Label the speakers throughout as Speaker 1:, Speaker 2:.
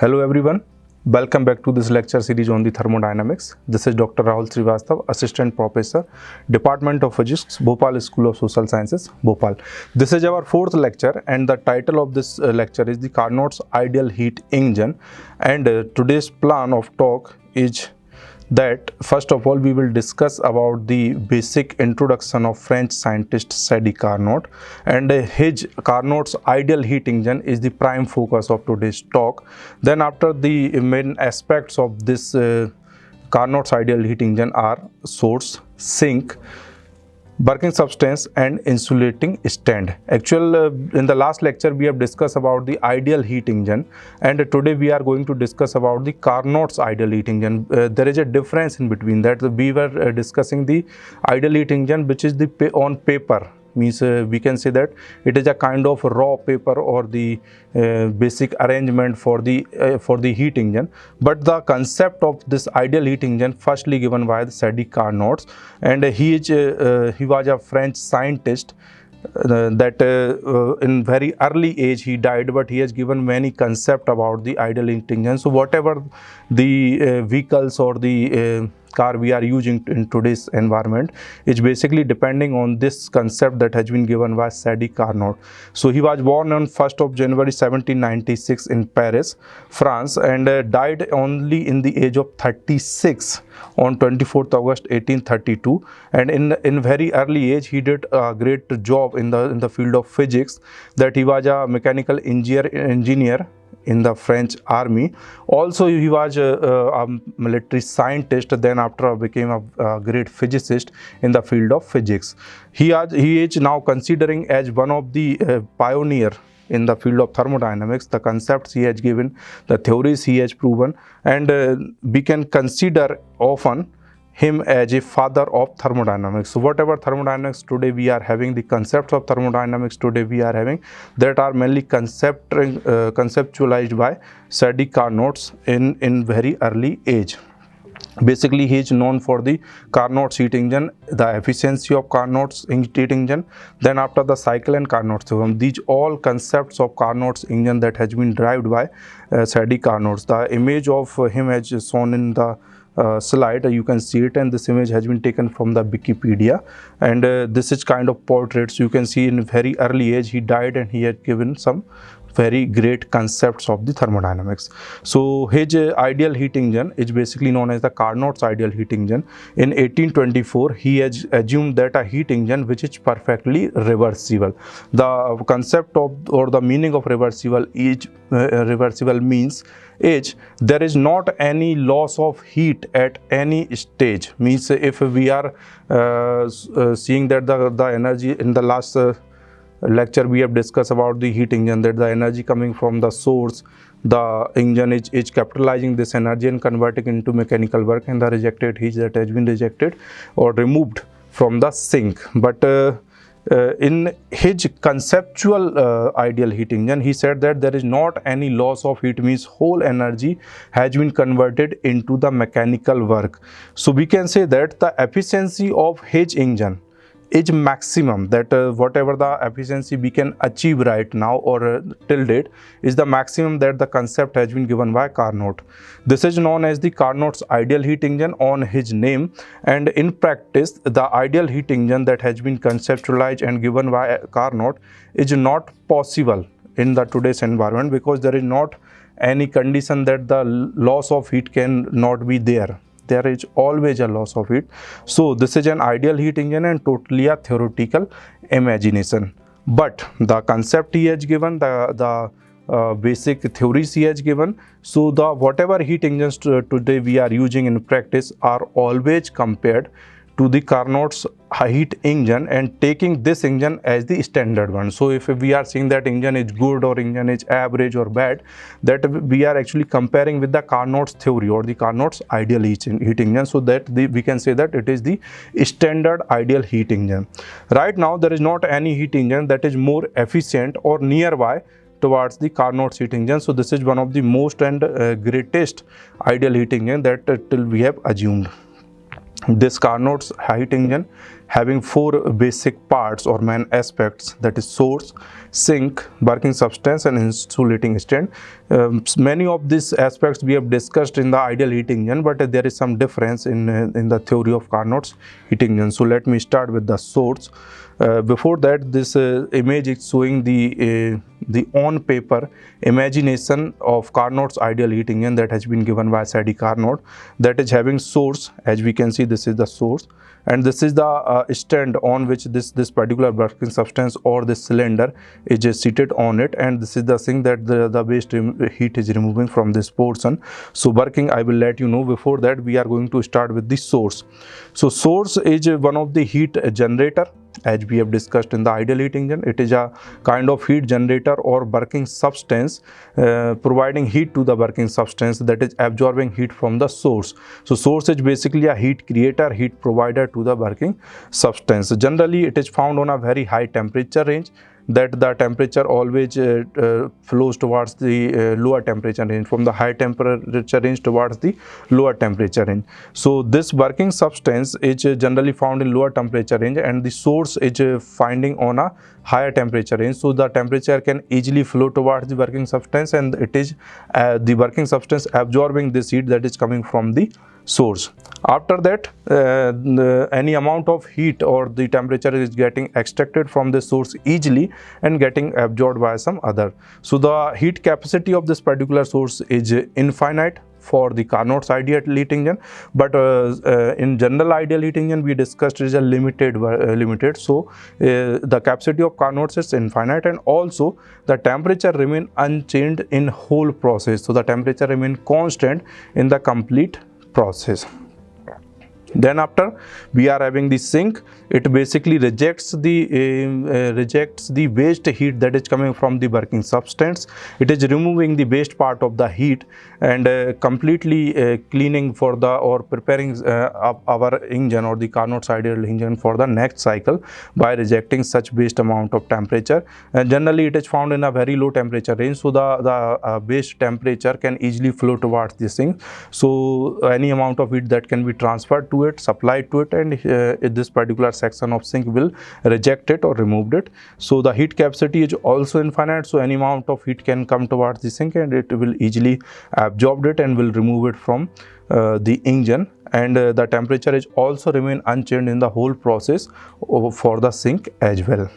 Speaker 1: Hello everyone, welcome back to this lecture series on the thermodynamics. This is Dr. Rahul Srivastav, Assistant Professor, Department of Physics, Bhopal School of Social Sciences, Bhopal. This is our fourth lecture and the title of this lecture is the Carnot's Ideal Heat Engine, and today's plan of talk is that first of all we will discuss about the basic introduction of French scientist Sadi Carnot, and his Carnot's ideal heat engine is the prime focus of today's talk. Then after, the main aspects of this Carnot's ideal heat engine are source, sink, working substance and insulating stand. In the last lecture we have discussed about the ideal heat engine, and today we are going to discuss about the Carnot's ideal heat engine. There is a difference in between that. We were discussing the ideal heat engine, which is the on paper, means we can say that it is a kind of raw paper or the basic arrangement for the heat engine. But the concept of this ideal heat engine firstly given by the Sadi Carnot, and he was a French scientist that in very early age he died, but he has given many concept about the ideal heat engine. So whatever the vehicles or the car we are using in today's environment is basically depending on this concept that has been given by Sadi Carnot. So he was born on 1st of January 1796 in Paris, France, and died only in the age of 36 on 24th August 1832. And in very early age he did a great job in the field of physics, that he was a mechanical engineer in the French army. Also he was a military scientist, then after became a great physicist in the field of physics. He is now considering as one of the pioneer in the field of thermodynamics. The concepts he has given, the theories he has proven, and we can consider often him as a father of thermodynamics. So whatever thermodynamics today we are having, the concepts of thermodynamics today we are having, that are mainly conceptualized by Sadi Carnot in very early age. Basically he is known for the Carnot's heat engine, the efficiency of Carnot's heat engine, then after the cycle and Carnot theorem. These all concepts of Carnot's engine that has been derived by Sadi Carnot. The image of him as shown in the slide, you can see it, and this image has been taken from the Wikipedia, and this is kind of portraits. You can see in very early age he died and he had given some very great concepts of the thermodynamics. So his ideal heat engine is basically known as the Carnot's ideal heat engine. In 1824 he has assumed that a heat engine which is perfectly reversible. The concept of or the meaning of reversible is reversible means is there is not any loss of heat at any stage. Means if we are seeing that the energy in the last lecture we have discussed about the heat engine, that the energy coming from the source, the engine is capitalizing this energy and converting into mechanical work, and the rejected heat that has been rejected or removed from the sink. But in his conceptual ideal heat engine, he said that there is not any loss of heat, means whole energy has been converted into the mechanical work. So we can say that the efficiency of his engine is maximum, that whatever the efficiency we can achieve right now or till date is the maximum that the concept has been given by Carnot. This is known as the Carnot's ideal heat engine on his name, and in practice the ideal heat engine that has been conceptualized and given by Carnot is not possible in the today's environment, because there is not any condition that the loss of heat can not be there. There is always a loss of heat. So this is an ideal heat engine and totally a theoretical imagination. But the concept he has given, the basic theories he has given, so the whatever heat engines today we are using in practice are always compared to the Carnot's heat engine and taking this engine as the standard one. So if we are saying that engine is good or engine is average or bad, that we are actually comparing with the Carnot's theory or the Carnot's ideal heat engine, so that we can say that it is the standard ideal heat engine. Right now there is not any heat engine that is more efficient or nearby towards the Carnot's heat engine. So this is one of the most and greatest ideal heat engine that till we have assumed. This Carnot's heat engine having four basic parts or main aspects, that is source, sink, working substance, and insulating stand. Many of these aspects we have discussed in the ideal heat engine, but there is some difference in the theory of Carnot's heat engine. So let me start with the source. Before that, this image is showing the on paper imagination of Carnot's ideal heat engine that has been given by Sadi Carnot, that is having source. As we can see, this is the source, and this is the stand on which this particular working substance or this cylinder is seated on it, and this is the thing that the waste heat is removing from this portion. So working, I will let you know. Before that, we are going to start with the source. So source is one of the heat generator. As we have discussed in the ideal heat engine, it is a kind of heat generator or working substance providing heat to the working substance, that is absorbing heat from the source. So source is basically a heat creator, heat provider to the working substance. Generally, it is found on a very high temperature range, that the temperature always flows towards the lower temperature range, from the high temperature range towards the lower temperature range. So this working substance is generally found in lower temperature range, and the source is finding on a higher temperature range. So the temperature can easily flow towards the working substance, and it is the working substance absorbing this heat that is coming from the source. After that, any amount of heat or the temperature is getting extracted from the source easily and getting absorbed by some other. So the heat capacity of this particular source is infinite for the Carnot's ideal heat engine, but in general ideal heat engine we discussed is a limited. So the capacity of Carnot's is infinite, and also the temperature remain unchanged in whole process. So the temperature remain constant in the complete process. Then after, we are having the sink. It basically rejects the waste heat that is coming from the working substance. It is removing the waste part of the heat and completely cleaning for the or preparing our engine or the Carnot's ideal engine for the next cycle by rejecting such waste amount of temperature. And generally, it is found in a very low temperature range, so the waste temperature can easily flow towards the sink. So any amount of heat that can be transferred to it, supplied to it, and this particular section of sink will reject it or removed it. So the heat capacity is also infinite, so any amount of heat can come towards the sink and it will easily absorb it and will remove it from the engine, and the temperature is also remain unchanged in the whole process for the sink as well.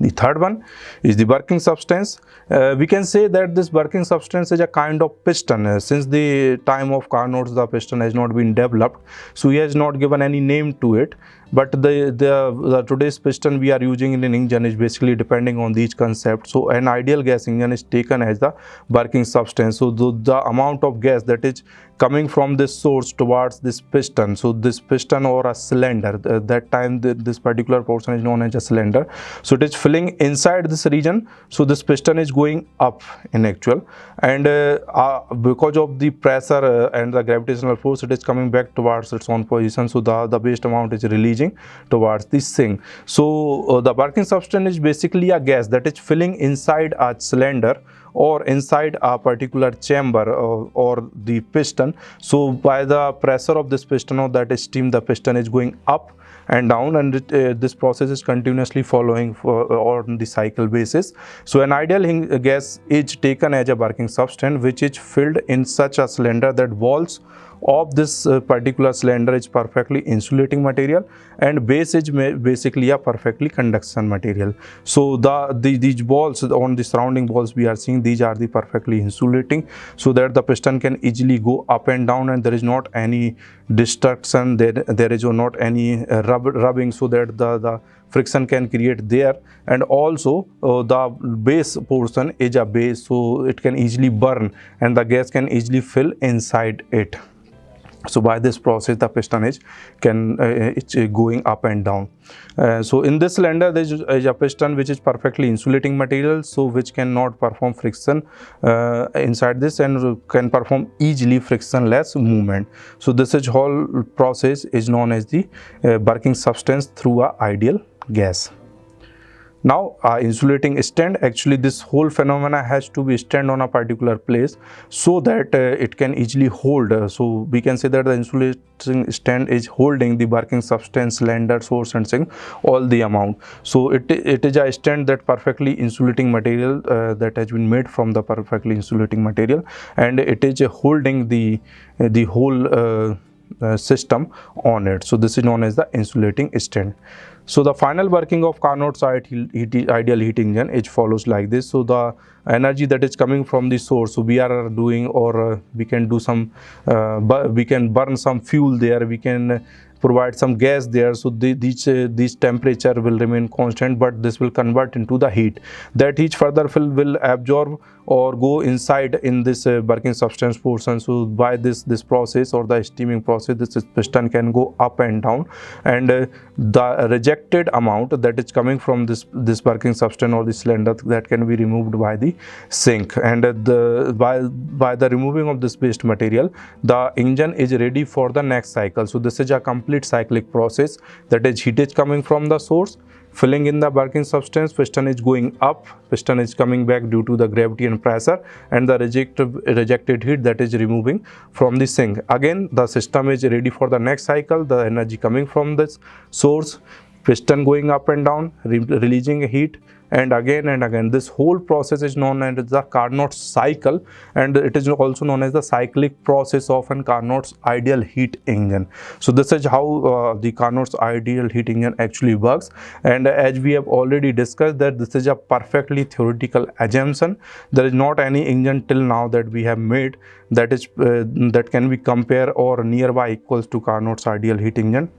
Speaker 1: The third one is the working substance. We can say that this working substance is a kind of piston. Since the time of Carnot's, the piston has not been developed, so he has not given any name to it. But the today's piston we are using in an engine is basically depending on these concepts. So an ideal gas engine is taken as the working substance. So the amount of gas that is coming from this source towards this piston, so this piston or a cylinder, that time this particular portion is known as a cylinder. So it is filling inside this region. So this piston is going up in actual, and because of the pressure and the gravitational force, it is coming back towards its own position. So the waste amount is releasing towards this sink. So the working substance is basically a gas that is filling inside a cylinder or inside a particular chamber or the piston. So by the pressure of this piston or that is steam, the piston is going up and down, and this process is continuously following on the cycle basis. So an ideal gas is taken as a working substance which is filled in such a cylinder that walls of this particular cylinder is perfectly insulating material, and base is basically a perfectly conduction material. So these balls on the surrounding balls we are seeing, these are the perfectly insulating, so that the piston can easily go up and down, and there is not any destruction, there is not any rubbing, so that the friction can create there. And also the base portion is a base, so it can easily burn and the gas can easily fill inside it. So by this process the piston is it's going up and down. So in this cylinder there is a piston which is perfectly insulating material, so which cannot perform friction inside this and can perform easily frictionless movement. So this is whole process is known as the working substance through a ideal gas. Now insulating stand, actually this whole phenomena has to be stand on a particular place so that it can easily hold. So we can say that the insulating stand is holding the working substance, cylinder, source and sink, all the amount. So it is a stand that perfectly insulating material that has been made from the perfectly insulating material, and it is holding the whole system on it. So this is known as the insulating stand. So the final working of Carnot side ideal heat engine, it follows like this. So the energy that is coming from the source, so we are doing, or we can do some we can burn some fuel there, we can provide some gas there. So these temperature will remain constant, but this will convert into the heat. That heat further will absorb or go inside in this working substance portion. So by this process, or the steaming process, this piston can go up and down, and the rejected amount that is coming from this working substance or the cylinder, that can be removed by the sink. And by the removing of this waste material, the engine is ready for the next cycle. So this is a complete cyclic process, that is heat is coming from the source, filling in the working substance, piston is going up, piston is coming back due to the gravity and pressure, and the rejected heat that is removing from the sink. Again the system is ready for the next cycle, the energy coming from this source, piston going up and down, releasing heat, and again. This whole process is known as the Carnot cycle, and it is also known as the cyclic process of an Carnot's ideal heat engine. So this is how the Carnot's ideal heat engine actually works. And as we have already discussed, that this is a perfectly theoretical assumption. There is not any engine till now that we have made that is that can be compared or nearby equals to Carnot's ideal heat engine.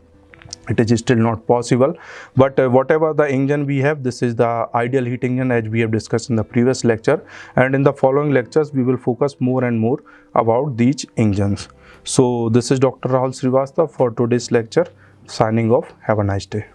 Speaker 1: It is still not possible, but whatever the engine we have, this is the ideal heat engine, as we have discussed in the previous lecture, and in the following lectures we will focus more and more about these engines. So this is Dr. Rahul Srivastava for today's lecture, signing off. Have a nice day.